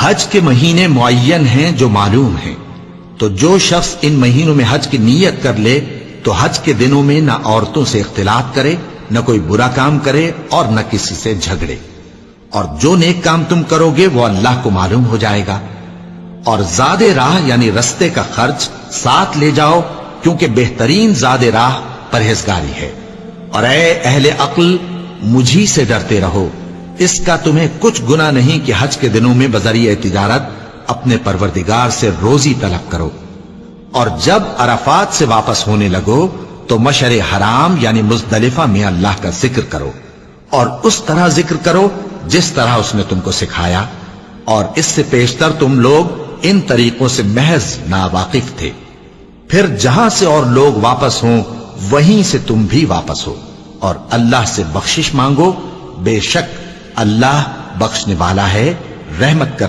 حج کے مہینے معین ہیں جو معلوم ہیں، تو جو شخص ان مہینوں میں حج کی نیت کر لے تو حج کے دنوں میں نہ عورتوں سے اختلاط کرے، نہ کوئی برا کام کرے اور نہ کسی سے جھگڑے، اور جو نیک کام تم کرو گے وہ اللہ کو معلوم ہو جائے گا۔ اور زاد راہ یعنی رستے کا خرچ ساتھ لے جاؤ، کیونکہ بہترین زاد راہ پرہیزگاری ہے۔ اور اے اہل عقل، مجھی سے ڈرتے رہو، اس کا تمہیں کچھ گناہ نہیں کہ حج کے دنوں میں بذریعہ تجارت اپنے پروردگار سے روزی طلب کرو۔ اور جب عرفات سے واپس ہونے لگو تو مشعر حرام یعنی مزدلفہ میں اللہ کا ذکر کرو، اور اس طرح ذکر کرو جس طرح اس نے تم کو سکھایا، اور اس سے پیشتر تم لوگ ان طریقوں سے محض ناواقف تھے۔ پھر جہاں سے اور لوگ واپس ہوں وہیں سے تم بھی واپس ہو، اور اللہ سے بخشش مانگو، بے شک اللہ بخشنے والا ہے، رحمت کر